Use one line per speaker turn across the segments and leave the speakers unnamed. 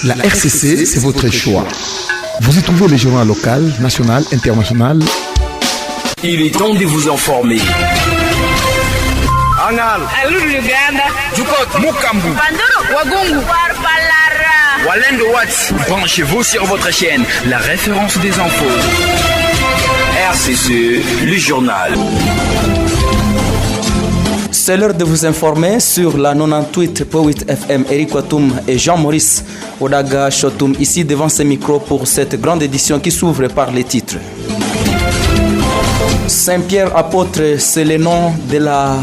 La RCC, c'est votre choix. Vous y trouvez les journaux locaux, national, international.
Il est temps de vous informer.
Angal,
Alulu Uganda,
Jukot, Mukambu,
Pandoro, Wagungu, Warpalara,
Walendo Watts. Branchez-vous sur votre chaîne, la référence des infos. RCC, le journal.
C'est l'heure de vous informer sur la 98.8 FM. Eric Watoum et Jean-Maurice Odaga Chotoum ici devant ces micros pour cette grande édition qui s'ouvre par les titres. Saint-Pierre apôtre, c'est le nom de la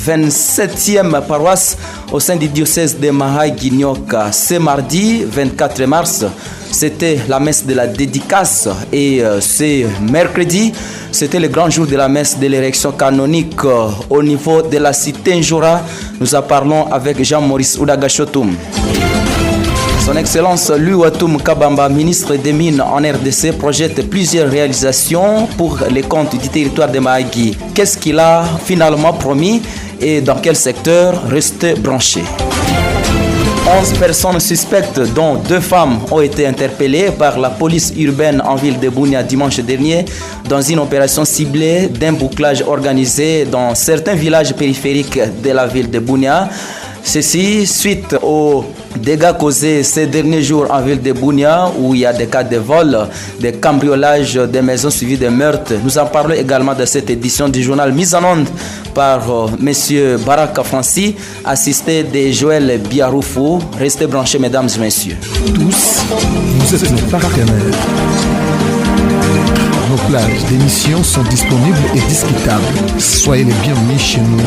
27e paroisse au sein du diocèse de Mahagi-Nyoka. Ce mardi 24 mars, c'était la messe de la dédicace et ce mercredi, c'était le grand jour de la messe de l'érection canonique au niveau de la cité Njora. Nous en parlons avec Jean-Maurice Odaga Chotoum. Son Excellence Lui Watoum Kabamba, ministre des Mines en RDC, projette plusieurs réalisations pour les comptes du territoire de Mahagi. Qu'est-ce qu'il a finalement promis et dans quel secteur? Restez branchés. 11 personnes suspectes, dont 2 femmes, ont été interpellées par la police urbaine en ville de Bunia dimanche dernier dans une opération ciblée d'un bouclage organisé dans certains villages périphériques de la ville de Bunia. Ceci suite aux dégâts causés ces derniers jours en ville de Bunia où il y a des cas de vol, de cambriolage des maisons suivies de meurtres. Nous en parlons également de cette édition du journal mise en onde par M. Baraka Franci, assisté de Joël Biaroufou. Restez branchés, mesdames et messieurs.
Tous, vous êtes nos partenaires. Nos plages d'émissions sont disponibles et discutables. Soyez les bienvenus chez nous.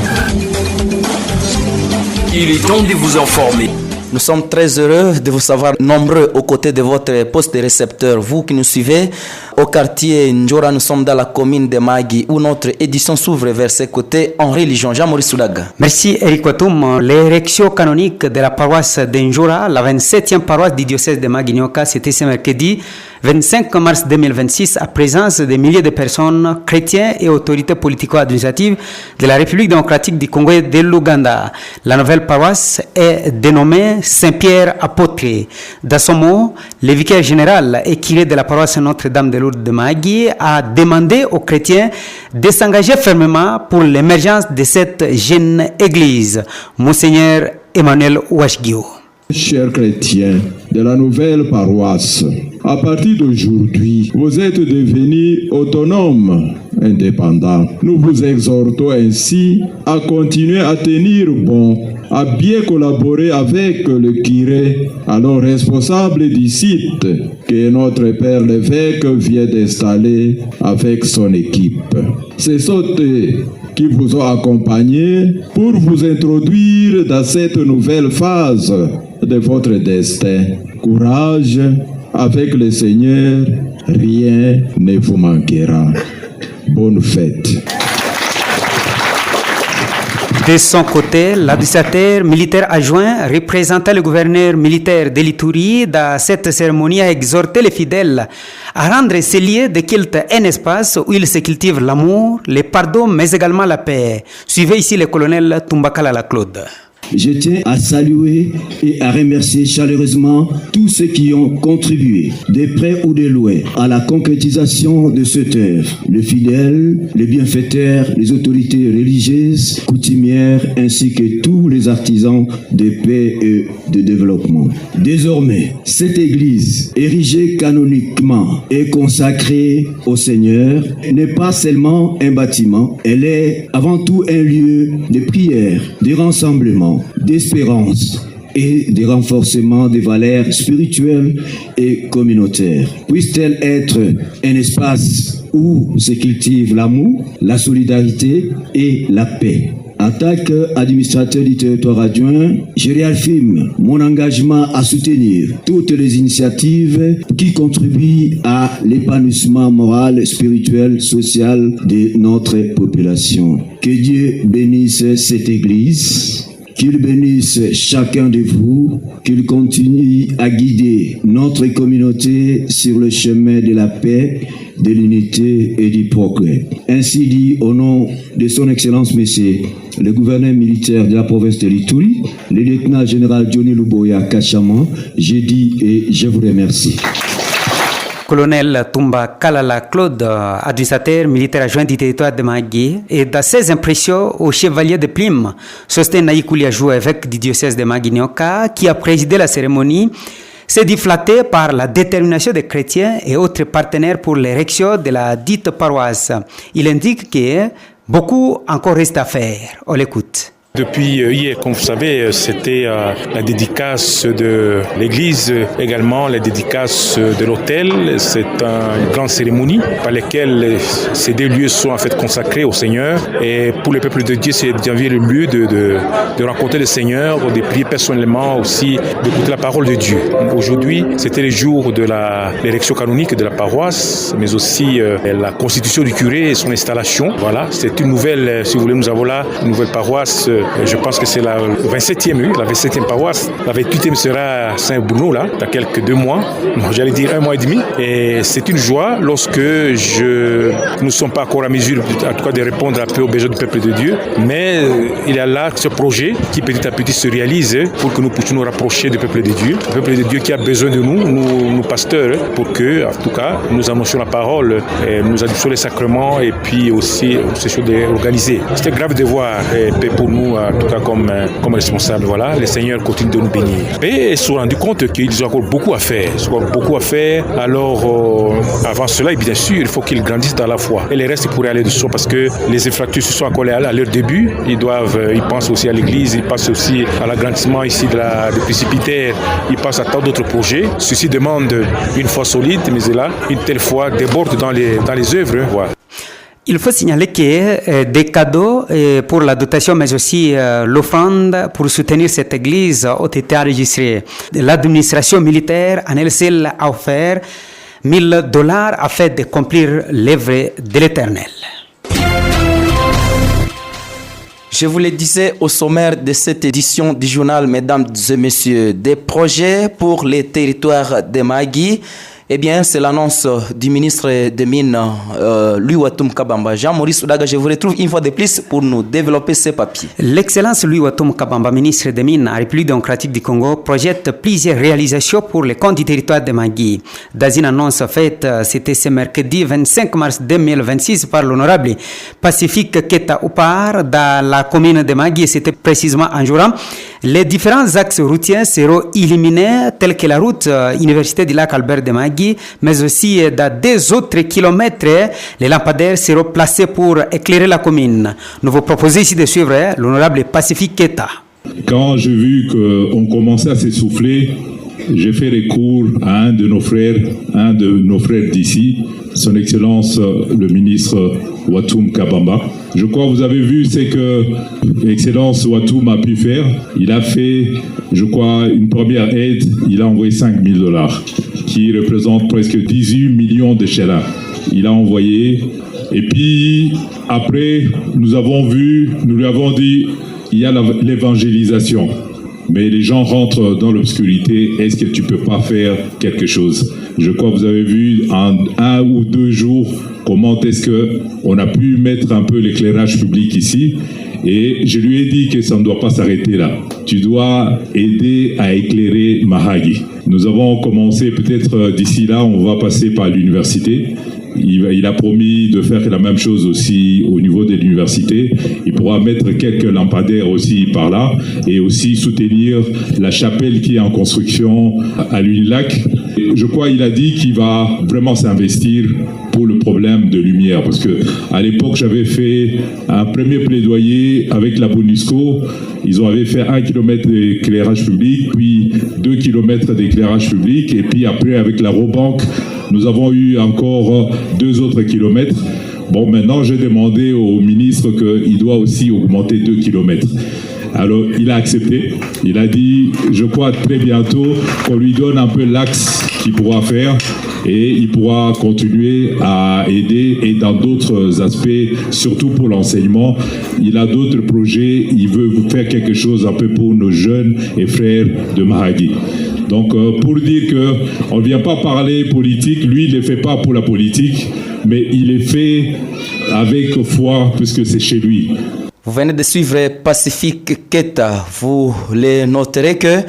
Il est temps de vous informer.
Nous sommes très heureux de vous savoir nombreux aux côtés de votre poste de récepteur. Vous qui nous suivez au quartier Njora, nous sommes dans la commune de Mahagi où notre édition s'ouvre vers ses côtés en religion. Jean-Maurice Odaga.
Merci Eric Watoum. L'érection canonique de la paroisse de Njora, la 27e paroisse du diocèse de Mahagi-Nyoka, c'était ce mercredi 25 mars 2026 à présence de milliers de personnes, chrétiens et autorités politico-administratives de la République démocratique du Congo et de l'Ouganda. La nouvelle paroisse est dénommée Saint-Pierre apôtre. Dans son mot, le vicaire général et curé de la paroisse Notre-Dame de Lourdes de Mahagi a demandé aux chrétiens de s'engager fermement pour l'émergence de cette jeune église. Monseigneur Emmanuel Ouachguio.
Chers chrétiens de la nouvelle paroisse, à partir d'aujourd'hui, vous êtes devenus autonomes, indépendants. Nous vous exhortons ainsi à continuer à tenir bon, à bien collaborer avec le curé, alors responsable du site que notre Père l'évêque vient d'installer avec son équipe. C'est eux qui vous ont accompagné pour vous introduire dans cette nouvelle phase de votre destin. Courage, avec le Seigneur, rien ne vous manquera. Bonne fête.
De son côté, l'administrateur militaire adjoint représentant le gouverneur militaire de l'Ituri dans cette cérémonie a exhorté les fidèles à rendre ces lieux de culte un espace où ils se cultivent l'amour, le pardon, mais également la paix. Suivez ici le colonel Tumbakala Claude.
Je tiens à saluer et à remercier chaleureusement tous ceux qui ont contribué, de près ou de loin, à la concrétisation de cette œuvre. Les fidèles, les bienfaiteurs, les autorités religieuses, coutumières, ainsi que tous les artisans de paix et de développement. Désormais, cette église, érigée canoniquement et consacrée au Seigneur, n'est pas seulement un bâtiment, elle est avant tout un lieu de prière, de rassemblement, d'espérance et de renforcement des valeurs spirituelles et communautaires. Puisse-t-elle être un espace où se cultive l'amour, la solidarité et la paix. En tant qu'administrateur du territoire adjoint, je réaffirme mon engagement à soutenir toutes les initiatives qui contribuent à l'épanouissement moral, spirituel, social de notre population. Que Dieu bénisse cette église qu'il bénisse chacun de vous, qu'il continue à guider notre communauté sur le chemin de la paix, de l'unité et du progrès. Ainsi dit, au nom de son Excellence Monsieur le gouverneur militaire de la province de l'Ituri, le lieutenant-général Johnny Luboya Kachama, je dis et je vous remercie.
Colonel Tumba Kalala Claude, administrateur militaire adjoint du territoire de Mahagi, et dans ses impressions au chevalier de Plim, Sosten Naïkouliajou, évêque du diocèse de Mahagi-Nioka, qui a présidé la cérémonie, s'est dit flatté par la détermination des chrétiens et autres partenaires pour l'érection de la dite paroisse. Il indique que beaucoup encore reste à faire. On l'écoute.
Depuis hier, comme vous savez, c'était la dédicace de l'église, également la dédicace de l'hôtel. C'est une grande cérémonie par laquelle ces deux lieux sont en fait consacrés au Seigneur. Et pour le peuple de Dieu, c'est bien le lieu de rencontrer le Seigneur, de prier personnellement aussi, d'écouter la parole de Dieu. Aujourd'hui, c'était le jour de l'érection canonique de la paroisse, mais aussi la constitution du curé et son installation. Voilà, c'est une nouvelle, si vous voulez, nous avons là une nouvelle paroisse. Je pense que c'est la 27e paroisse. La 28e sera à Saint-Bruno, là, dans quelques 2 mois. J'allais dire 1 mois et demi. Et c'est une joie lorsque nous ne sommes pas encore à mesure, en tout cas, de répondre un peu aux besoins du peuple de Dieu. Mais il y a là ce projet qui petit à petit se réalise pour que nous puissions nous rapprocher du peuple de Dieu. Le peuple de Dieu qui a besoin de nous pasteurs, pour que, en tout cas, nous annoncions la parole, nous annoncions les sacrements et puis aussi ces choses organisées. C'était grave de voir pour nous, en tout cas comme responsable. Voilà, les seigneurs continuent de nous bénir. Et ils se sont rendus compte qu'ils ont encore beaucoup à faire. Alors, avant cela, bien sûr, il faut qu'ils grandissent dans la foi. Et les restes pourraient aller de soi parce que les infractures se sont encore à leur début. Ils pensent aussi à l'église, ils pensent aussi à l'agrandissement ici des précipitaires, ils pensent à tant d'autres projets. Ceci demande une foi solide, mais là, une telle foi déborde dans les œuvres. Voilà.
Il faut signaler que des cadeaux pour la dotation, mais aussi l'offrande pour soutenir cette église ont été enregistrés. L'administration militaire en elle seule a offert $1,000 afin d'accomplir l'œuvre de l'Éternel.
Je vous le disais au sommaire de cette édition du journal, mesdames et messieurs, des projets pour les territoires de Mahagi. Eh bien, c'est l'annonce du ministre des Mines, Louis Watoum Kabamba. Jean-Maurice Oudaga, je vous retrouve une fois de plus pour nous développer ces papiers.
L'Excellence Louis Watoum Kabamba, ministre des Mines en République démocratique du Congo, projette plusieurs réalisations pour les comptes du territoire de Mahagi. Dans une annonce faite, c'était ce mercredi 25 mars 2026 par l'honorable Pacifique Keta Oupar dans la commune de Mahagi, c'était précisément en Joura. Les différents axes routiers seront éliminés, tels que la route Université du lac Albert de Mahagi, mais aussi dans 2 autres kilomètres, les lampadaires seront placés pour éclairer la commune. Nous vous proposons ici de suivre l'honorable Pacifique Keta.
Quand j'ai vu qu'on commençait à s'essouffler, j'ai fait recours à un de nos frères d'ici, son Excellence le ministre Watoum Kabamba. Je crois que vous avez vu ce que l'Excellence Watoum a pu faire. Il a fait, je crois, une première aide. Il a envoyé $5,000, qui représente presque 18 millions de shekels. Il a envoyé. Et puis, après, nous lui avons dit, il y a l'évangélisation. Mais les gens rentrent dans l'obscurité. Est-ce que tu peux pas faire quelque chose? Je crois que vous avez vu en 1 ou 2 jours comment est-ce qu'on a pu mettre un peu l'éclairage public ici. Et je lui ai dit que ça ne doit pas s'arrêter là. Tu dois aider à éclairer Mahagi. Nous avons commencé, peut-être d'ici là, on va passer par l'université. Il a promis de faire la même chose aussi au niveau de l'université. Il pourra mettre quelques lampadaires aussi par là et aussi soutenir la chapelle qui est en construction à l'Unilac. Je crois qu'il a dit qu'il va vraiment s'investir pour le problème de lumière parce que à l'époque j'avais fait un premier plaidoyer avec la BONUSCO. Ils avaient fait 1 kilomètre d'éclairage public, puis 2 kilomètres d'éclairage public et puis après avec la Robank, nous avons eu encore 2 autres kilomètres. Bon, maintenant, j'ai demandé au ministre qu'il doit aussi augmenter 2 kilomètres. Alors, il a accepté. Il a dit, je crois très bientôt qu'on lui donne un peu l'axe qu'il pourra faire. et il pourra continuer à aider et dans d'autres aspects, surtout pour l'enseignement. Il a d'autres projets, il veut faire quelque chose un peu pour nos jeunes et frères de Mahagi. Donc pour dire qu'on ne vient pas parler politique, lui il ne le fait pas pour la politique, mais il est fait avec foi puisque c'est chez lui.
Vous venez de suivre Pacifique Keta. Vous le noterez que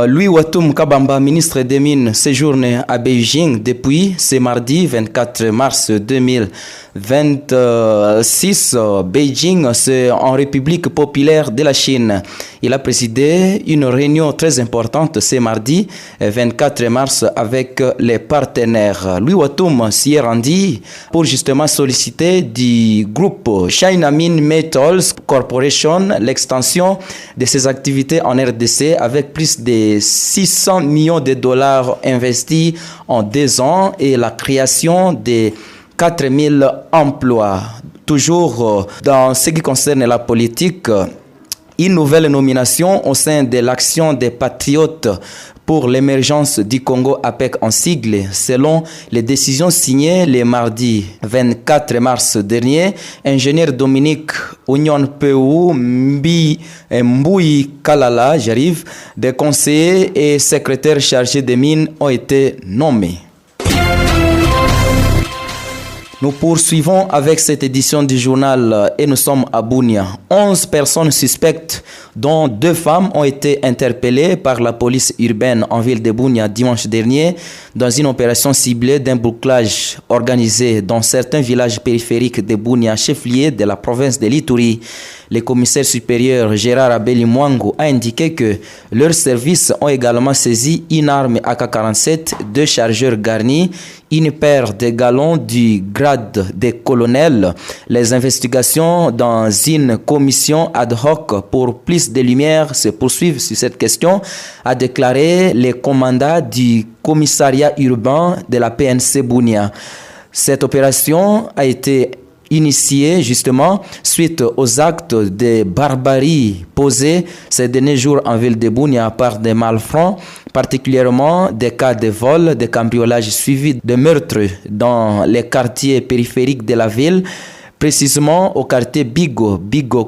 Louis Watoum Kabamba, ministre des Mines, séjourne à Beijing depuis ce mardi 24 mars 2026. Beijing, c'est en République populaire de la Chine. Il a présidé une réunion très importante ce mardi 24 mars avec les partenaires. Louis Watoum s'y est rendu pour justement solliciter du groupe China Mine Metals Corporation l'extension de ses activités en RDC avec plus de 600 millions de dollars investis en 2 ans et la création de 4000 emplois. Toujours dans ce qui concerne la politique, une nouvelle nomination au sein de l'Action des Patriotes pour l'émergence du Congo APEC en sigle, selon les décisions signées le mardi 24 mars dernier. Ingénieur Dominique Oignon Peu Mbouy Kalala, des conseillers et secrétaires chargés des mines ont été nommés. Nous poursuivons avec cette édition du journal et nous sommes à Bunia. 11 personnes suspectes, dont 2 femmes, ont été interpellées par la police urbaine en ville de Bunia dimanche dernier dans une opération ciblée d'un bouclage organisé dans certains villages périphériques de Bunia, chef-lieu de la province de l'Ituri. Le commissaire supérieur Gérard Abeli Mwango a indiqué que leurs services ont également saisi une arme AK-47, 2 chargeurs garnis, une paire de galons du grade de colonel. Les investigations dans une commission ad hoc pour plus de lumière se poursuivent sur cette question, a déclaré le commandant du commissariat urbain de la PNC Bunia. Cette opération a été initié justement suite aux actes de barbarie posés ces derniers jours en ville de Bunia par des malfrats, particulièrement des cas de vol, de cambriolage suivis de meurtres dans les quartiers périphériques de la ville, précisément au quartier Bigo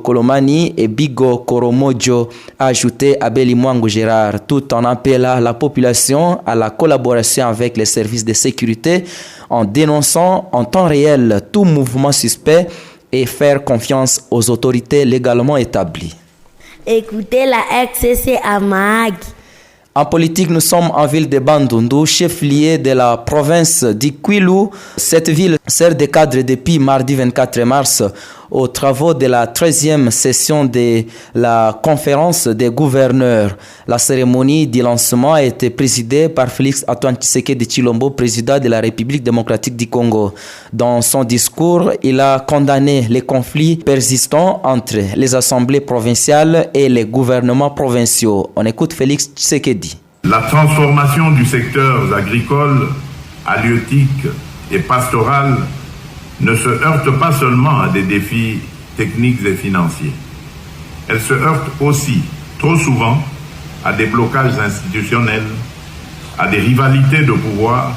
Kolomani et Bigo Koromojo, a ajouté Abeli Mwango Gérard, tout en appelant la population à la collaboration avec les services de sécurité en dénonçant en temps réel tout mouvement suspect et faire confiance aux autorités légalement établies.
Écoutez la RCC à Mahagi.
En politique, nous sommes en ville de Bandundu, chef-lieu de la province d'Ikwilu. Cette ville sert de cadre depuis mardi 24 mars aux travaux de la 13e session de la conférence des gouverneurs. La cérémonie de lancement a été présidée par Félix Antoine Tshisekedi Tshilombo, président de la République démocratique du Congo. Dans son discours, il a condamné les conflits persistants entre les assemblées provinciales et les gouvernements provinciaux. On écoute Félix Tshisekedi.
La transformation du secteur agricole, halieutique et pastoral ne se heurte pas seulement à des défis techniques et financiers. Elle se heurte aussi, trop souvent, à des blocages institutionnels, à des rivalités de pouvoir,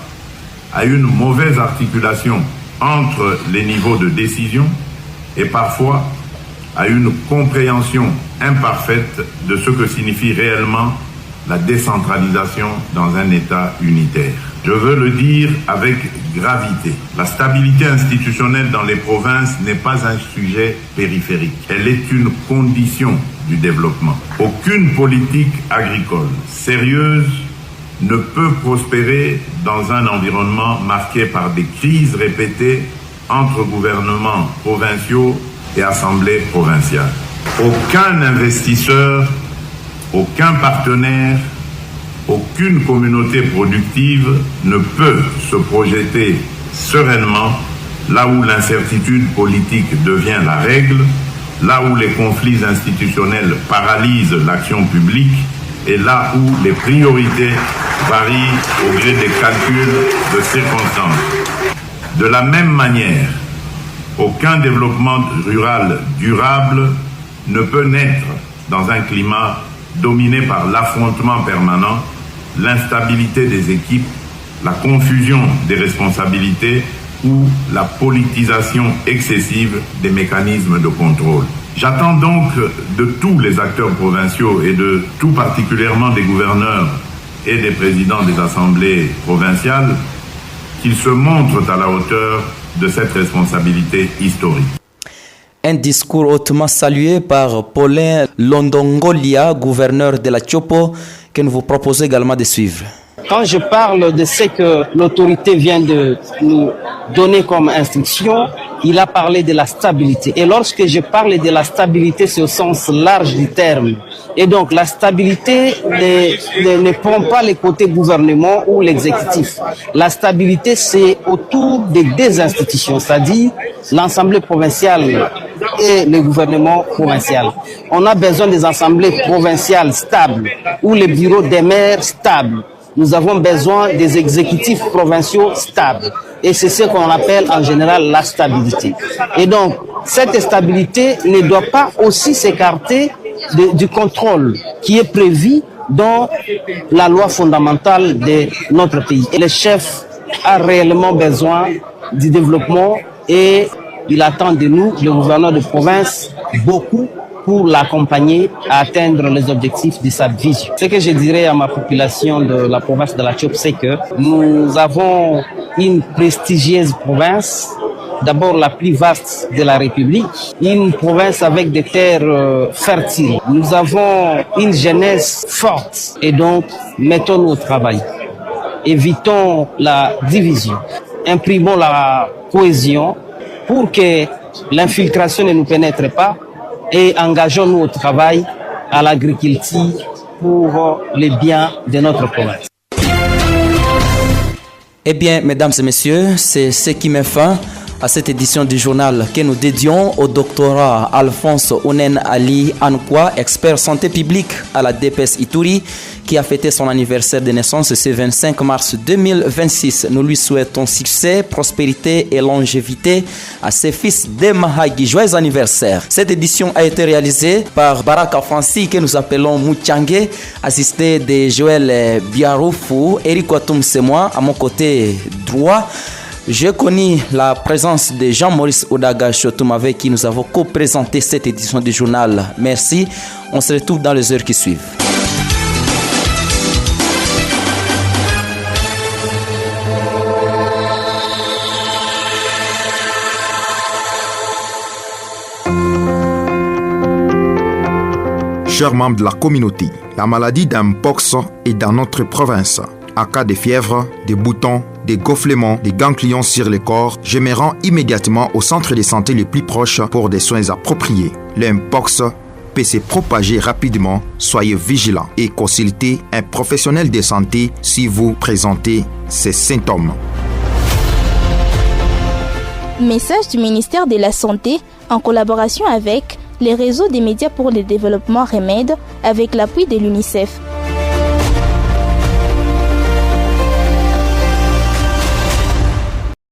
à une mauvaise articulation entre les niveaux de décision et parfois à une compréhension imparfaite de ce que signifie réellement la décentralisation dans un État unitaire. Je veux le dire avec gravité. La stabilité institutionnelle dans les provinces n'est pas un sujet périphérique. Elle est une condition du développement. Aucune politique agricole sérieuse ne peut prospérer dans un environnement marqué par des crises répétées entre gouvernements provinciaux et assemblées provinciales. Aucun investisseur, aucun partenaire, aucune communauté productive ne peut se projeter sereinement là où l'incertitude politique devient la règle, là où les conflits institutionnels paralysent l'action publique et là où les priorités varient au gré des calculs de circonstances. De la même manière, aucun développement rural durable ne peut naître dans un climat dominé par l'affrontement permanent, l'instabilité des équipes, la confusion des responsabilités ou la politisation excessive des mécanismes de contrôle. J'attends donc de tous les acteurs provinciaux et de tout particulièrement des gouverneurs et des présidents des assemblées provinciales qu'ils se montrent à la hauteur de cette responsabilité historique.
Un discours hautement salué par Paulin Londongolia, gouverneur de la Tchopo, que nous vous proposons également de suivre.
Quand je parle de ce que l'autorité vient de nous donner comme instruction, il a parlé de la stabilité. Et lorsque je parle de la stabilité, c'est au sens large du terme. Et donc la stabilité ne prend pas le côté gouvernement ou l'exécutif. La stabilité, c'est autour des deux institutions, c'est-à-dire l'Assemblée provinciale et le gouvernement provincial. On a besoin des assemblées provinciales stables ou les bureaux des maires stables. Nous avons besoin des exécutifs provinciaux stables. Et c'est ce qu'on appelle en général la stabilité. Et donc, cette stabilité ne doit pas aussi s'écarter du contrôle qui est prévu dans la loi fondamentale de notre pays. Et le chef a réellement besoin du développement et il attend de nous, le gouverneur de province, beaucoup pour l'accompagner à atteindre les objectifs de sa vision. Ce que je dirais à ma population de la province de la Tchop, c'est que nous avons une prestigieuse province, d'abord la plus vaste de la République, une province avec des terres fertiles. Nous avons une jeunesse forte et donc mettons-nous au travail. Évitons la division, imprimons la cohésion pour que l'infiltration ne nous pénètre pas et engageons-nous au travail, à l'agriculture pour les biens de notre province.
Eh bien, mesdames et messieurs, c'est ce qui met fin à cette édition du journal que nous dédions au doctorat Alphonse Onen Ali Ankwa, expert santé publique à la DPS Ituri, qui a fêté son anniversaire de naissance ce 25 mars 2026. Nous lui souhaitons succès, prospérité et longévité à ses fils de Mahagi. Joyeux anniversaire. Cette édition a été réalisée par Baraka Fancy, que nous appelons Mouchangé, assisté de Joël Biaroufou. Eric Watum, c'est moi, à mon côté droit. J'ai connu la présence de Jean-Maurice Odaga Chotoum, avec qui nous avons co-présenté cette édition du journal. Merci. On se retrouve dans les heures qui suivent.
Chers membres de la communauté, la maladie d'Mpox est dans notre province. En cas de fièvre, de boutons, de gonflements, de ganglions sur le corps, je me rends immédiatement au centre de santé le plus proche pour des soins appropriés. L'Mpox peut se propager rapidement. Soyez vigilants et consultez un professionnel de santé si vous présentez ces symptômes.
Message du ministère de la Santé en collaboration avec les réseaux des médias pour le développement Remède avec l'appui de l'UNICEF.